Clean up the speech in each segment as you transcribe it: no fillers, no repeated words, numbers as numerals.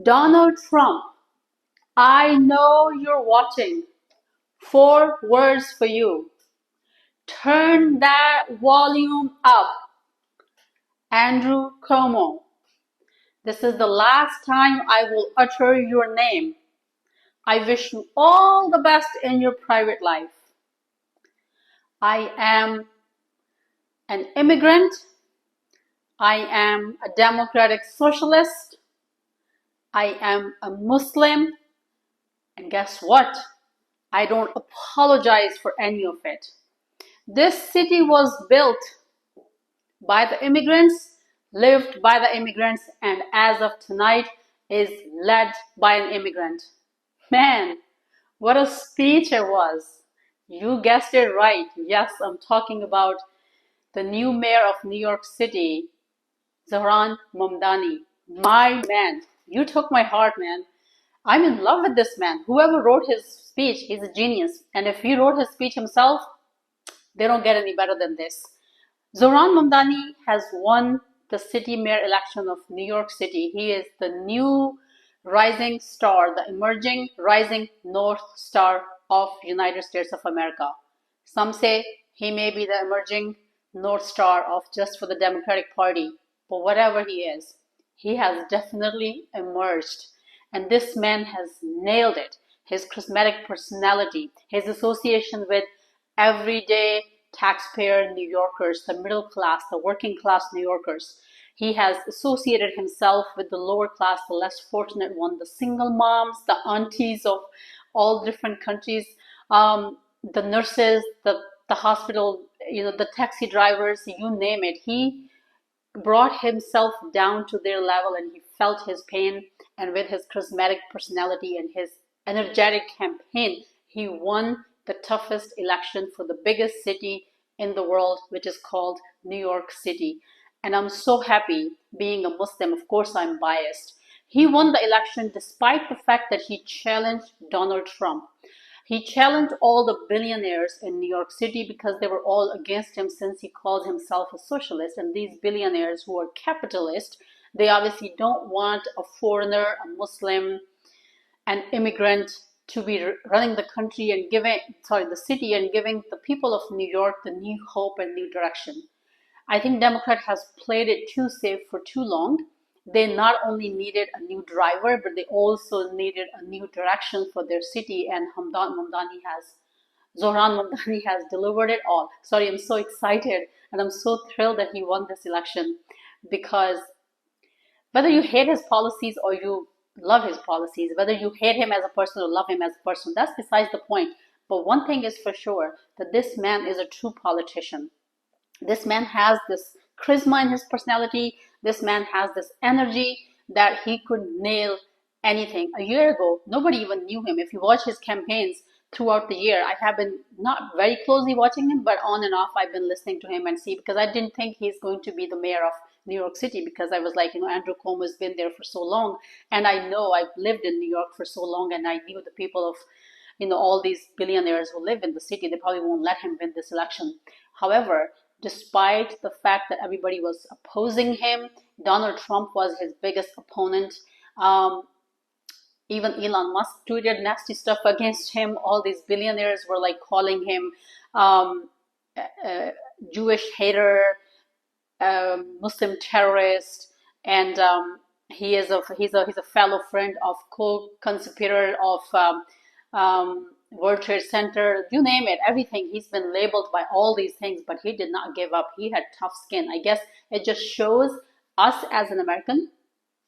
Donald Trump, I know you're watching. 4 words for you. Turn that volume up. Andrew Cuomo. This is the last time I will utter your name. I wish you all the best in your private life. I am an immigrant. I am a democratic socialist. I am a Muslim. And guess what? I don't apologize for any of it. This city was built by the immigrants, lived by the immigrants, and as of tonight is led by an immigrant. Man, what a speech it was. You guessed it right. Yes, I'm talking about the new mayor of New York City, Momdani. My man, you took my heart, man. I'm in love with this man. Whoever wrote his speech, he's a genius. And if he wrote his speech himself, they don't get any better than this. Momdani has won the city mayor election of New York City. He is the new rising star, the emerging rising north star of United States of America. Some say he may be the emerging north star of just for the Democratic Party, but whatever he has definitely emerged. And this man has nailed it. His charismatic personality, his association with everyday taxpayer New Yorkers, the middle class, the working class New Yorkers. He has associated himself with the lower class, the less fortunate one, the single moms, the aunties of all different countries, the nurses, the hospital, the taxi drivers, you name it. He brought himself down to their level and he felt his pain. And with his charismatic personality and his energetic campaign, he won the toughest election for the biggest city in the world, which is called New York City. And I'm so happy being a Muslim. Of course, I'm biased. He won the election despite the fact that he challenged Donald Trump. He challenged all the billionaires in New York City because they were all against him since he called himself a socialist. And these billionaires who are capitalist, they obviously don't want a foreigner, a Muslim, an immigrant to be running the country and the city and giving the people of New York the new hope and new direction. I think Democrat has played it too safe for too long. They not only needed a new driver, but they also needed a new direction for their city. And Zohran Mamdani has delivered it all. Sorry, I'm so excited and I'm so thrilled that he won this election because whether you hate his policies or you love his policies, whether you hate him as a person or love him as a person, that's besides the point. But one thing is for sure that this man is a true politician. This man has this charisma in his personality. This man has this energy that he could nail anything. A year ago, nobody even knew him. If you watch his campaigns throughout the year, I have been not very closely watching him, but on and off, I've been listening to him and see because I didn't think he's going to be the mayor of New York City because I was like, Andrew Cuomo has been there for so long. And I know I've lived in New York for so long and I knew the people of all these billionaires who live in the city, they probably won't let him win this election. However, despite the fact that everybody was opposing him, Donald Trump was his biggest opponent. Even Elon Musk tweeted nasty stuff against him. All these billionaires were like calling him Jewish hater, Muslim terrorist, and he's a fellow friend of co-conspirator of World Trade Center, you name it, everything. He's been labeled by all these things, but he did not give up. He had tough skin. I guess it just shows us as an American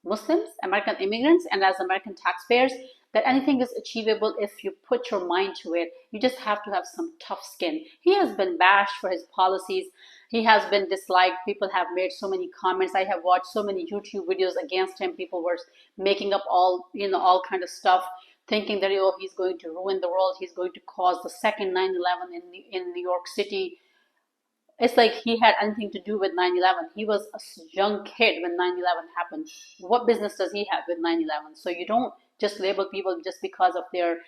Muslims, American immigrants, and as American taxpayers that anything is achievable if you put your mind to it. You just have to have some tough skin. He has been bashed for his policies. He has been disliked. People have made so many comments. I have watched so many YouTube videos against him. People were making up all kind of stuff, thinking that he's going to ruin the world. He's going to cause the second 9/11 in New York City. It's like he had anything to do with 9/11. He was a young kid when 9/11 happened. What business does he have with 9/11? So you don't just label people just because of their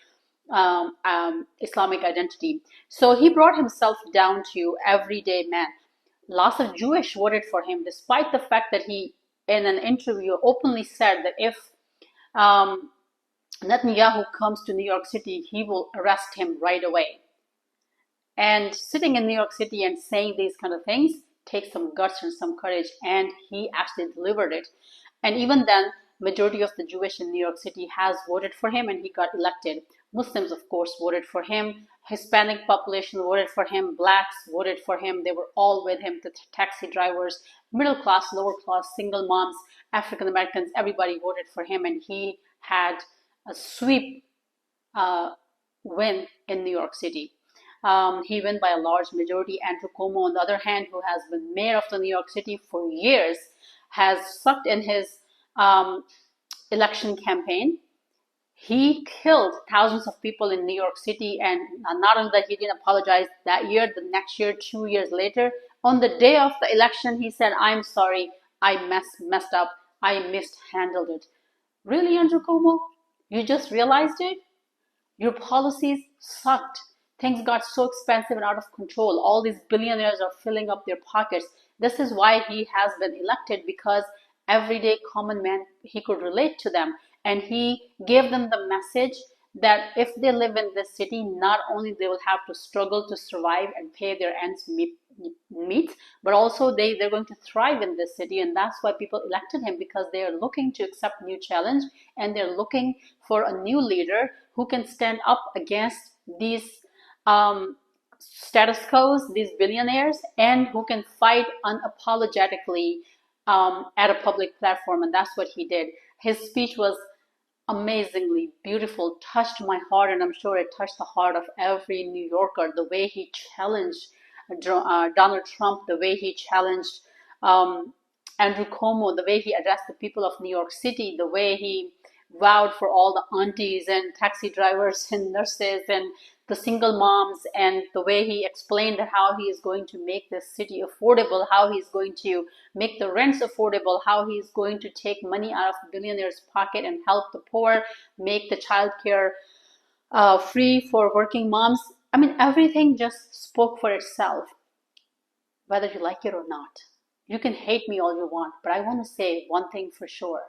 Islamic identity. So he brought himself down to everyday man. Lots of Jewish voted for him, despite the fact that he, in an interview, openly said that if um, Netanyahu comes to New York City, he will arrest him right away. And sitting in New York City and saying these kind of things takes some guts and some courage, and he actually delivered it. And even then, majority of the Jewish in New York City has voted for him, and he got elected. Muslims, of course, voted for him. Hispanic population voted for him. Blacks voted for him. They were all with him. The taxi drivers, middle class, lower class, single moms, African Americans, everybody voted for him, and he had a sweep uh, win in New York City. He won by a large majority. Andrew Cuomo, on the other hand, who has been mayor of the New York City for years, has sucked in his um, election campaign. He killed thousands of people in New York City, and not only that, he didn't apologize that year, the next year, 2 years later, on the day of the election, he said, "I'm sorry, I messed up, I mishandled it." Really, Andrew Cuomo? You just realized it? Your policies sucked. Things got so expensive and out of control. All these billionaires are filling up their pockets. This is why he has been elected, because everyday common man, he could relate to them. And he gave them the message that if they live in this city, not only they will have to struggle to survive and pay their ends meet, but also they're going to thrive in this city. And that's why people elected him, because they are looking to accept new challenge, and they're looking for a new leader who can stand up against these status quos, these billionaires, and who can fight unapologetically at a public platform. And that's what he did. His speech was amazingly beautiful, touched my heart, and I'm sure it touched the heart of every New Yorker. The way he challenged Donald Trump, the way he challenged um, Andrew Cuomo, the way he addressed the people of New York City, the way he vowed for all the aunties and taxi drivers and nurses and the single moms, and the way he explained how he is going to make this city affordable, how he's going to make the rents affordable, how he's going to take money out of the billionaires' pocket and help the poor, make the child care free for working moms. I mean, everything just spoke for itself, whether you like it or not. You can hate me all you want, but I want to say one thing for sure.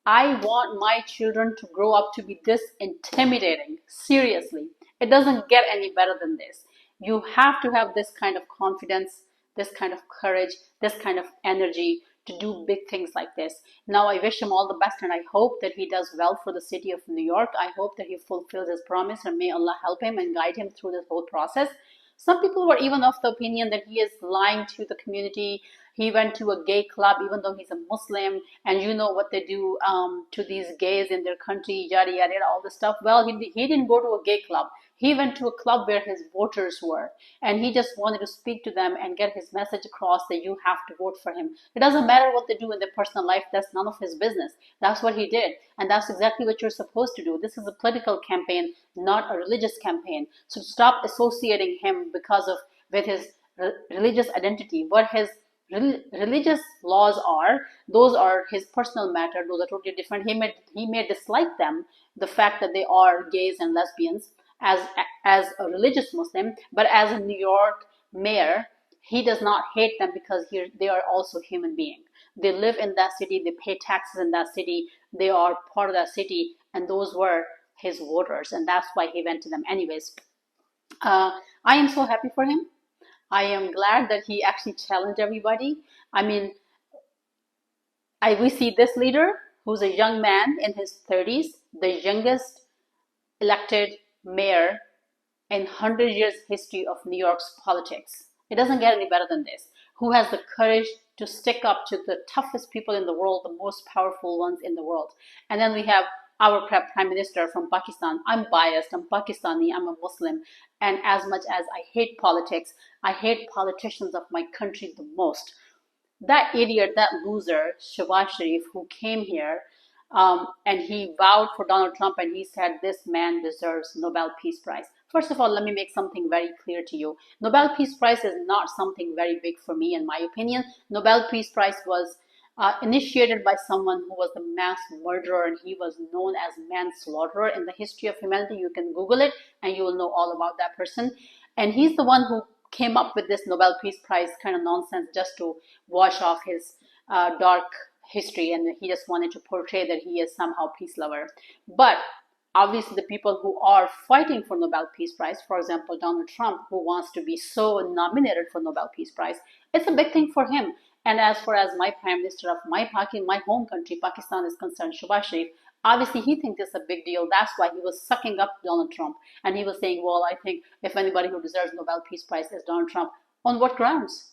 I want my children to grow up to be this intimidating. Seriously. It doesn't get any better than this. You have to have this kind of confidence, this kind of courage, this kind of energy to do big things like this. Now, I wish him all the best, and I hope that he does well for the city of New York. I hope that he fulfills his promise, and may Allah help him and guide him through this whole process. Some people were even of the opinion that he is lying to the community. He went to a gay club even though he's a Muslim, and you know what they do to these gays in their country, yada yada, all this stuff. Well, he didn't go to a gay club. He went to a club where his voters were, and he just wanted to speak to them and get his message across that you have to vote for him. It doesn't matter what they do in their personal life, that's none of his business. That's what he did, and that's exactly what you're supposed to do. This is a political campaign, not a religious campaign. So stop associating him because of with his religious identity. What his religious laws are, those are his personal matter. Those are totally different. He may dislike them, the fact that they are gays and lesbians, as a religious Muslim, but as a New York mayor, he does not hate them, because they are also human beings. They live in that city, they pay taxes in that city, they are part of that city, and those were his voters, and that's why he went to them anyways. I am so happy for him. I am glad that he actually challenged everybody. I mean, we see this leader who's a young man in his 30s, the youngest elected mayor in 100 years history of New York's politics. It doesn't get any better than this. Who has the courage to stick up to the toughest people in the world, the most powerful ones in the world. And then we have our prime minister from Pakistan. I'm biased, I'm Pakistani, I'm a Muslim. And as much as I hate politics, I hate politicians of my country the most. That idiot, that loser, Shawaz Sharif, who came here and he vowed for Donald Trump, and he said this man deserves Nobel Peace Prize. First of all, let me make something very clear to you. Nobel Peace Prize is not something very big for me, in my opinion. Nobel Peace Prize was initiated by someone who was the mass murderer, and he was known as manslaughterer in the history of humanity. You can Google it and you will know all about that person. And he's the one who came up with this Nobel Peace Prize kind of nonsense just to wash off his dark history, and he just wanted to portray that he is somehow peace lover. But obviously, the people who are fighting for Nobel Peace Prize, for example, Donald Trump, who wants to be so nominated for Nobel Peace Prize, it's a big thing for him. And as far as my prime minister of my home country, Pakistan, is concerned, Shehbaz Sharif, obviously he thinks it's a big deal. That's why he was sucking up Donald Trump, and he was saying, "Well, I think if anybody who deserves Nobel Peace Prize is Donald Trump." On what grounds?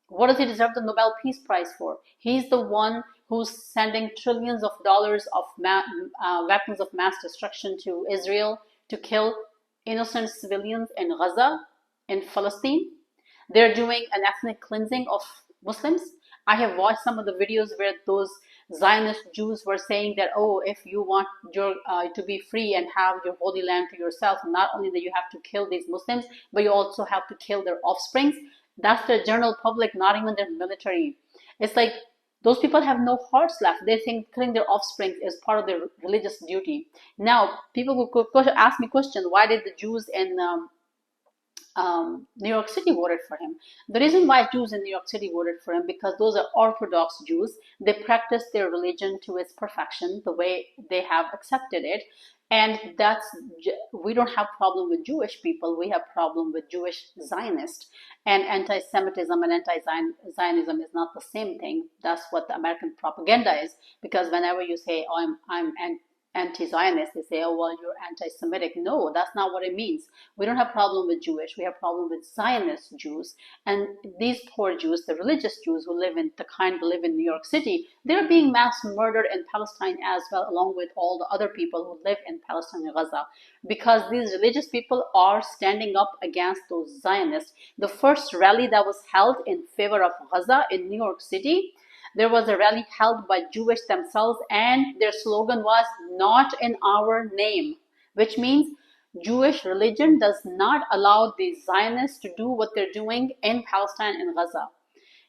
What does he deserve the Nobel Peace Prize for? He's the one who's sending trillions of dollars of weapons of mass destruction to Israel to kill innocent civilians in Gaza, in Palestine. They're doing an ethnic cleansing of Muslims. I have watched some of the videos where those Zionist Jews were saying that, oh, if you want your to be free and have your holy land to yourself, not only that you have to kill these Muslims, but you also have to kill their offsprings. That's the general public, not even their military. It's like those people have no hearts left. They think killing their offspring is part of their religious duty. Now, people could ask me question, why did the Jews in New York City voted for him? The reason why Jews in New York City voted for him, because those are Orthodox Jews. They practice their religion to its perfection, the way they have accepted it. And that's, we don't have problem with Jewish people. We have problem with Jewish Zionists. And anti-Semitism and anti-Zionism is not the same thing. That's what the American propaganda is. Because whenever you say, oh, I'm anti-Zionist, they say, oh, well, you're anti-Semitic. No, that's not what it means. We don't have problem with Jewish. We have problem with Zionist Jews. And these poor Jews, the religious Jews who live in the kind who live in New York City, they're being mass murdered in Palestine as well, along with all the other people who live in Palestine and Gaza. Because these religious people are standing up against those Zionists. The first rally that was held in favor of Gaza in New York City, there was a rally held by Jewish themselves, and their slogan was "Not in our name," which means Jewish religion does not allow the Zionists to do what they're doing in Palestine and Gaza.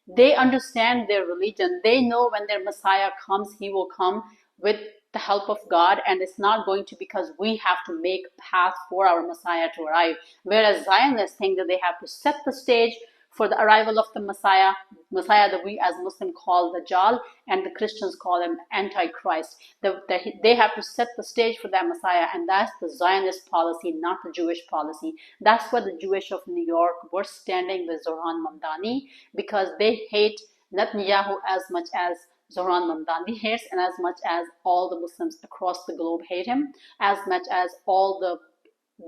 They understand their religion. They know when their Messiah comes, he will come with the help of God, and it's not going to because we have to make a path for our Messiah to arrive. Whereas Zionists think that they have to set the stage for the arrival of the Messiah that we as Muslims call the Dajjal, and the Christians call him Antichrist. They have to set the stage for that Messiah, and that's the Zionist policy, not the Jewish policy. That's why the Jewish of New York were standing with Zohran Mamdani, because they hate Netanyahu as much as Zohran Mamdani hates, and as much as all the Muslims across the globe hate him, as much as all the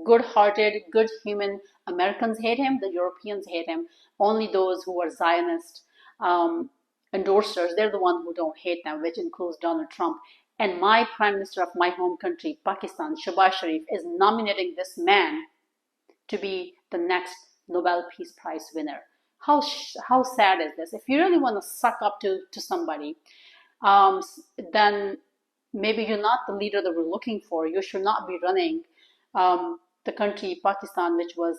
good-hearted, good human Americans hate him, the Europeans hate him. Only those who are Zionist endorsers, they're the ones who don't hate them, which includes Donald Trump. And my prime minister of my home country, Pakistan, Shehbaz Sharif, is nominating this man to be the next Nobel Peace Prize winner. How sad is this? If you really want to suck up to somebody, then maybe you're not the leader that we're looking for. You should not be running the country Pakistan, which was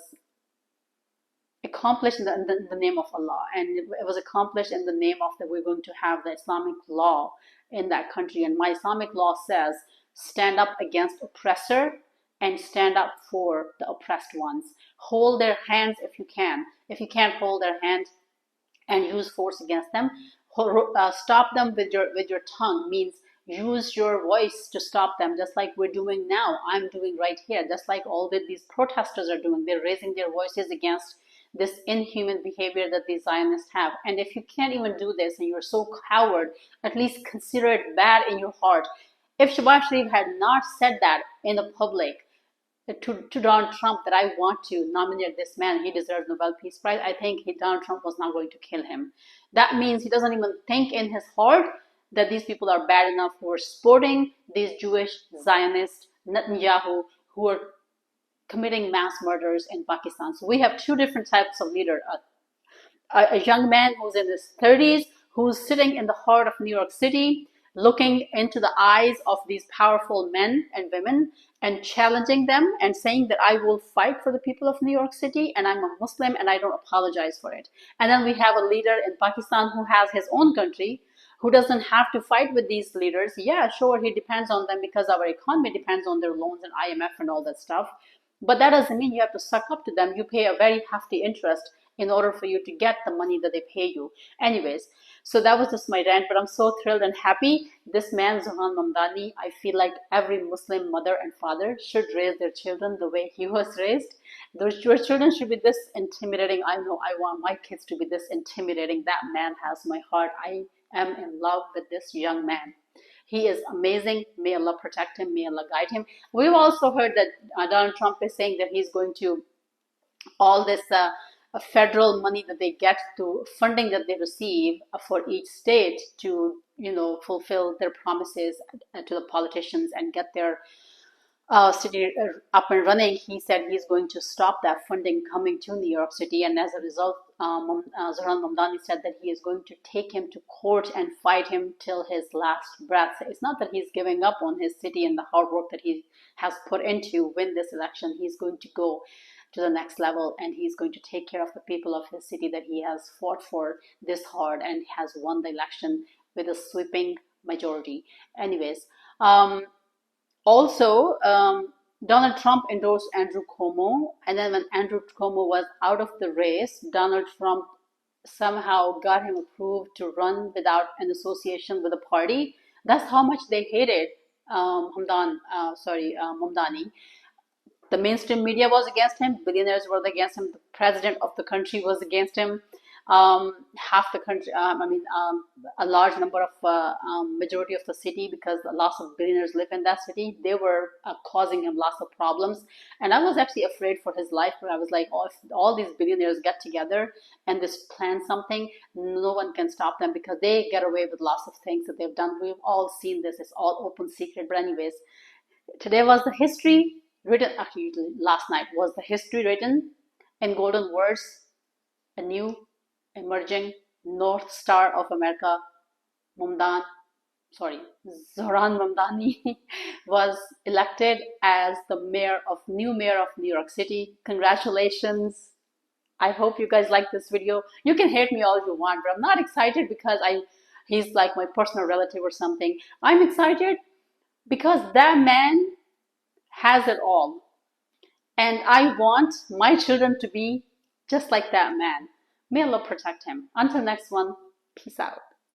accomplished in the name of Allah, and it was accomplished in the name of that we're going to have the Islamic law in that country. And my Islamic law says stand up against oppressor and stand up for the oppressed ones. Hold their hands if you can. If you can't hold their hand and use force against them, stop them with your tongue, means use your voice to stop them, just like we're doing now. I'm doing right here, just like all that these protesters are doing. They're raising their voices against this inhuman behavior that these Zionists have. And if you can't even do this and you're so coward, at least consider it bad in your heart. If Shehbaz Sharif had not said that in the public to Donald Trump, that I want to nominate this man, he deserves Nobel Peace Prize, I think Donald Trump was not going to kill him. That means he doesn't even think in his heart that these people are bad enough who are supporting these Jewish Zionists, Netanyahu, who are committing mass murders in Pakistan. So we have two different types of leader. A young man who's in his 30s, who's sitting in the heart of New York City, looking into the eyes of these powerful men and women and challenging them and saying that I will fight for the people of New York City, and I'm a Muslim and I don't apologize for it. And then we have a leader in Pakistan who has his own country, who doesn't have to fight with these leaders. Yeah, sure, he depends on them because our economy depends on their loans and IMF and all that stuff. But that doesn't mean you have to suck up to them. You pay a very hefty interest in order for you to get the money that they pay you. Anyways, so that was just my rant, but I'm so thrilled and happy. This man, Zohan Mamdani, I feel like every Muslim mother and father should raise their children the way he was raised. Your children should be this intimidating. I know I want my kids to be this intimidating. That man has my heart. I am in love with this young man. He is amazing. May Allah protect him. May Allah guide him. We've also heard that Donald Trump is saying that he's going to all this federal money that they get to funding that they receive for each state to fulfill their promises to the politicians and get their city up and running. He said he's going to stop that funding coming to New York City, and as a result, Zohran Mamdani said that he is going to take him to court and fight him till his last breath. It's not that he's giving up on his city and the hard work that he has put into win this election. He's going to go to the next level, and he's going to take care of the people of his city that he has fought for this hard and has won the election with a sweeping majority. Anyways, also, Donald Trump endorsed Andrew Cuomo, and then when Andrew Cuomo was out of the race, Donald Trump somehow got him approved to run without an association with a party. That's how much they hated Momdani. The mainstream media was against him. Billionaires were against him. The president of the country was against him. Half the country, a large number of majority of the city, because lots of billionaires live in that city, they were causing him lots of problems. And I was actually afraid for his life, but I was like, oh, if all these billionaires get together and this plan something, no one can stop them, because they get away with lots of things that they've done. We've all seen this. It's all open secret. But anyways, today was the history written, actually last night was the history written in golden words. A new emerging North Star of America, Zohran Mamdani was elected as the new mayor of New York City. Congratulations. I hope you guys like this video. You can hate me all you want, but I'm not excited because he's like my personal relative or something. I'm excited because that man has it all. And I want my children to be just like that man. May Allah protect him. Until next one, peace out.